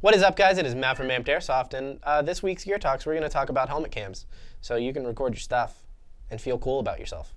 What is up, guys? It is Matt from Airsoft, and this week's Gear Talks, we're going to talk about helmet cams, so you can record your stuff and feel cool about yourself.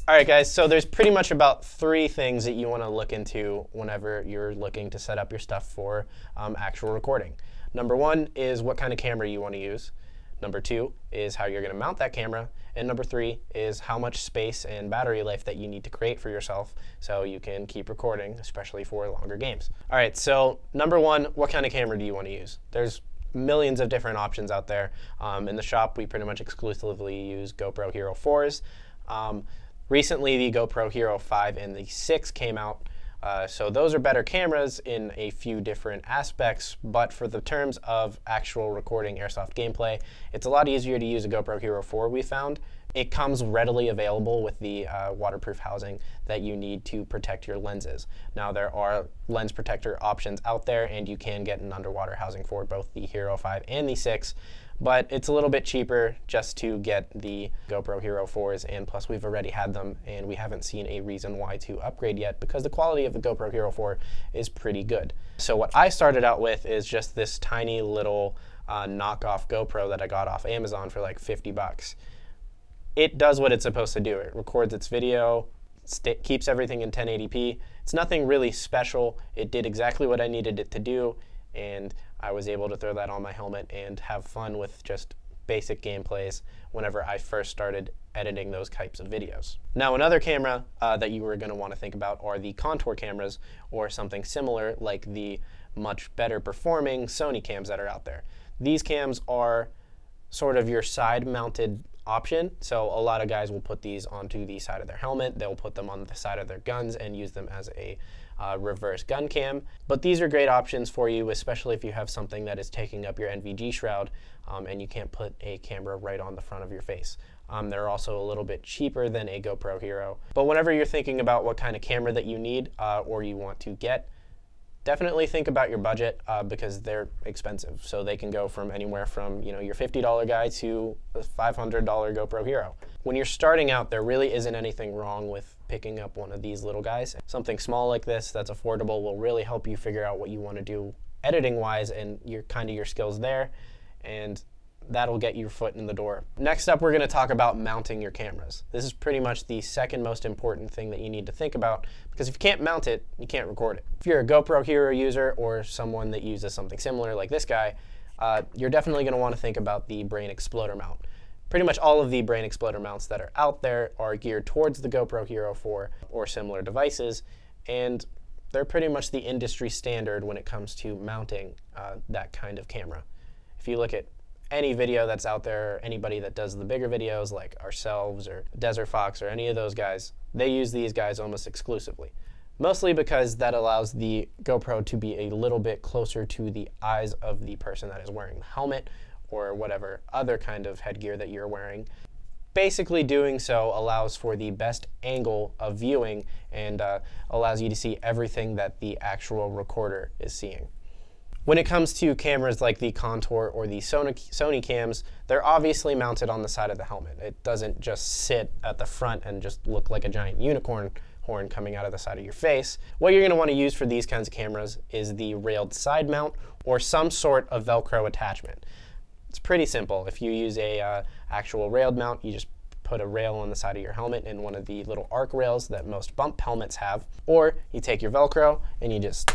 All right, guys, so there's pretty much about 3 things that you want to look into whenever you're looking to set up your stuff for actual recording. Number 1 is what kind of camera you want to use. Number 2 is how you're going to mount that camera. And number 3 is how much space and battery life that you need to create for yourself so you can keep recording, especially for longer games. All right, so number 1, what kind of camera do you want to use? There's millions of different options out there. In the shop, we pretty much exclusively use GoPro Hero 4s. Recently, the GoPro Hero 5 and the 6 came out, so those are better cameras in a few different aspects, but for the terms of actual recording airsoft gameplay, it's a lot easier to use a GoPro Hero 4, we found. It comes readily available with the waterproof housing that you need to protect your lenses. Now, there are lens protector options out there, and you can get an underwater housing for both the Hero 5 and the 6. But it's a little bit cheaper just to get the GoPro Hero 4s, and plus we've already had them, and we haven't seen a reason why to upgrade yet because the quality of the GoPro Hero 4 is pretty good. So what I started out with is just this tiny little knockoff GoPro that I got off Amazon for like 50 bucks. It does what it's supposed to do. It records its video, keeps everything in 1080p. It's nothing really special. It did exactly what I needed it to do, and I was able to throw that on my helmet and have fun with just basic gameplays whenever I first started editing those types of videos. Now, another camera that you were going to want to think about are the contour cameras, or something similar like the much better performing Sony cams that are out there. These cams are sort of your side mounted option. So a lot of guys will put these onto the side of their helmet. They'll put them on the side of their guns and use them as a reverse gun cam. But these are great options for you, especially if you have something that is taking up your NVG shroud and you can't put a camera right on the front of your face. They're also a little bit cheaper than a GoPro Hero. But whenever you're thinking about what kind of camera that you need or you want to get, definitely think about your budget because they're expensive. So they can go from anywhere from your $50 guy to a $500 GoPro Hero. When you're starting out, there really isn't anything wrong with picking up one of these little guys. Something small like this that's affordable will really help you figure out what you want to do editing-wise and your skills there, and that'll get your foot in the door. Next up, we're going to talk about mounting your cameras. This is pretty much the second most important thing that you need to think about, because if you can't mount it, you can't record it. If you're a GoPro Hero user or someone that uses something similar like this guy, you're definitely going to want to think about the brain exploder mount. Pretty much all of the brain exploder mounts that are out there are geared towards the GoPro Hero 4 or similar devices, and they're pretty much the industry standard when it comes to mounting that kind of camera. If you look at any video that's out there, anybody that does the bigger videos like ourselves or Desert Fox or any of those guys, they use these guys almost exclusively. Mostly because that allows the GoPro to be a little bit closer to the eyes of the person that is wearing the helmet or whatever other kind of headgear that you're wearing. Basically, doing so allows for the best angle of viewing and allows you to see everything that the actual recorder is seeing. When it comes to cameras like the Contour or the Sony cams, they're obviously mounted on the side of the helmet. It doesn't just sit at the front and just look like a giant unicorn horn coming out of the side of your face. What you're going to want to use for these kinds of cameras is the railed side mount or some sort of Velcro attachment. It's pretty simple. If you use a actual railed mount, you just put a rail on the side of your helmet in one of the little arc rails that most bump helmets have, or you take your Velcro and you just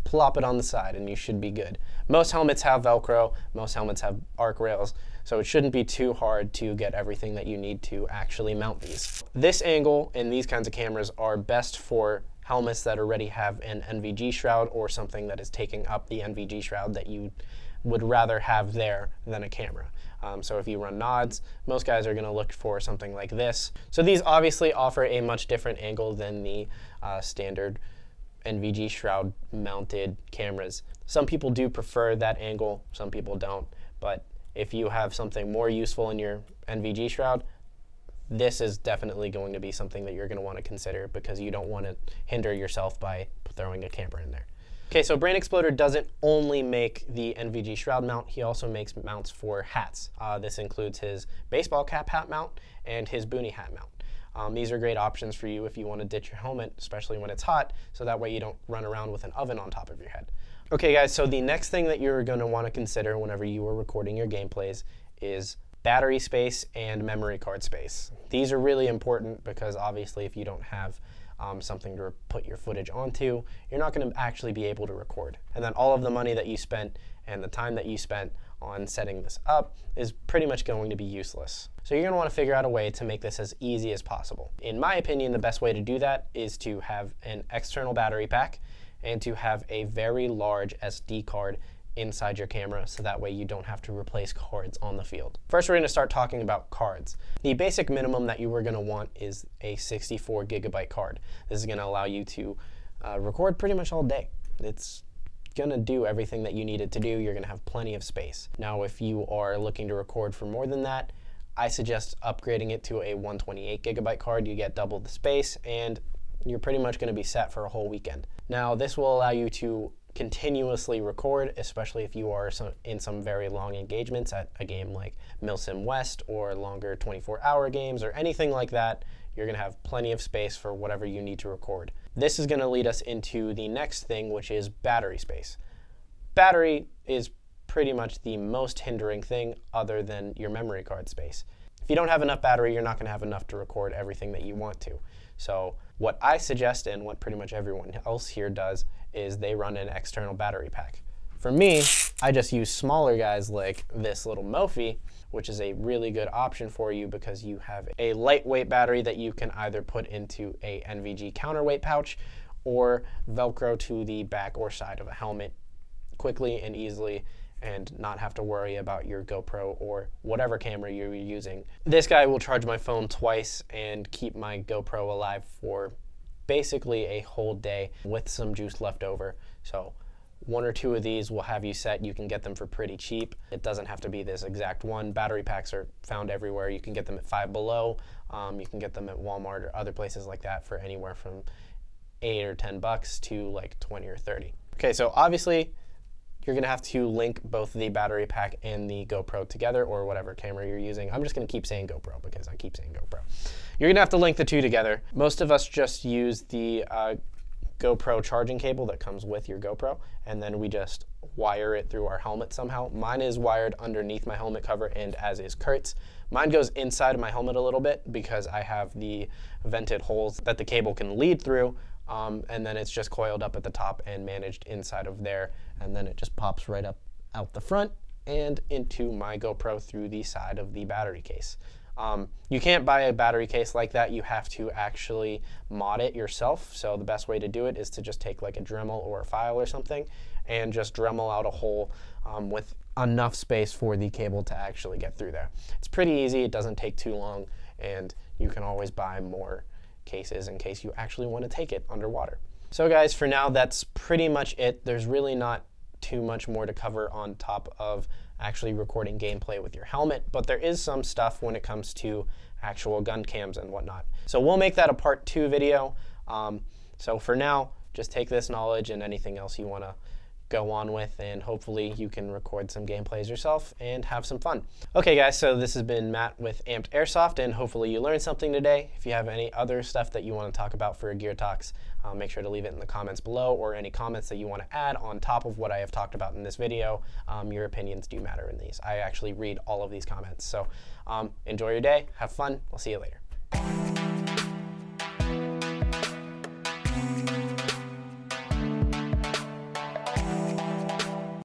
plop it on the side and you should be good. Most helmets have Velcro, most helmets have arc rails, so it shouldn't be too hard to get everything that you need to actually mount these. This angle and these kinds of cameras are best for helmets that already have an NVG shroud or something that is taking up the NVG shroud that you would rather have there than a camera. So if you run nods, most guys are going to look for something like this. So these obviously offer a much different angle than the standard NVG shroud mounted cameras. Some people do prefer that angle, some people don't. But if you have something more useful in your NVG shroud, this is definitely going to be something that you're going to want to consider, because you don't want to hinder yourself by throwing a camera in there. Okay, so Brain Exploder doesn't only make the NVG shroud mount, he also makes mounts for hats. This includes his baseball cap hat mount and his boonie hat mount. These are great options for you if you want to ditch your helmet, especially when it's hot, so that way you don't run around with an oven on top of your head. Okay guys, so the next thing that you're going to want to consider whenever you are recording your gameplays is battery space and memory card space. These are really important because obviously if you don't have something to put your footage onto, you're not going to actually be able to record. And then all of the money that you spent and the time that you spent on setting this up is pretty much going to be useless. So you're going to want to figure out a way to make this as easy as possible. In my opinion, the best way to do that is to have an external battery pack and to have a very large SD card inside your camera, so that way you don't have to replace cards on the field. First, we're going to start talking about cards. The basic minimum that you are going to want is a 64 gigabyte card. This is going to allow you to record pretty much all day. It's going to do everything that you need it to do. You're going to have plenty of space. Now, if you are looking to record for more than that, I suggest upgrading it to a 128 gigabyte card. You get double the space, and you're pretty much going to be set for a whole weekend. Now, this will allow you to continuously record, especially if you are in some very long engagements at a game like Milsim West or longer 24-hour games or anything like that. You're going to have plenty of space for whatever you need to record. This is going to lead us into the next thing, which is battery space. Battery is pretty much the most hindering thing other than your memory card space. If you don't have enough battery, you're not going to have enough to record everything that you want to. So what I suggest, and what pretty much everyone else here does, is they run an external battery pack. For me, I just use smaller guys like this little Mophie, which is a really good option for you because you have a lightweight battery that you can either put into a NVG counterweight pouch or Velcro to the back or side of a helmet quickly and easily, and not have to worry about your GoPro or whatever camera you're using. This guy will charge my phone twice and keep my GoPro alive for basically a whole day with some juice left over. So one or two of these will have you set. You can get them for pretty cheap. It doesn't have to be this exact one. Battery packs are found everywhere. You can get them at Five Below. You can get them at Walmart or other places like that for anywhere from $8 or $10 to like 20 or 30. Okay, so obviously you're going to have to link both the battery pack and the GoPro together, or whatever camera you're using. I'm just going to keep saying GoPro because I keep saying GoPro. You're going to have to link the two together. Most of us just use the GoPro charging cable that comes with your GoPro, and then we just wire it through our helmet somehow. Mine is wired underneath my helmet cover, and as is Kurt's. Mine goes inside of my helmet a little bit because I have the vented holes that the cable can lead through. And then it's just coiled up at the top and managed inside of there, and then it just pops right up out the front and into my GoPro through the side of the battery case. You can't buy a battery case like that. You have to actually mod it yourself. So the best way to do it is to just take like a Dremel or a file or something and just Dremel out a hole with enough space for the cable to actually get through there. It's pretty easy. It doesn't take too long, and you can always buy more cases in case you actually want to take it underwater. So guys, for now, that's pretty much it. There's really not too much more to cover on top of actually recording gameplay with your helmet, but there is some stuff when it comes to actual gun cams and whatnot. So we'll make that a part 2 video. So for now, just take this knowledge and anything else you want to go on with, and hopefully you can record some gameplays yourself and have some fun. Okay guys, so this has been Matt with Amped Airsoft, and hopefully you learned something today. If you have any other stuff that you want to talk about for a Gear Talks, make sure to leave it in the comments below, or any comments that you want to add on top of what I have talked about in this video. Your opinions do matter in these. I actually read all of these comments. So enjoy your day, have fun, we'll see you later.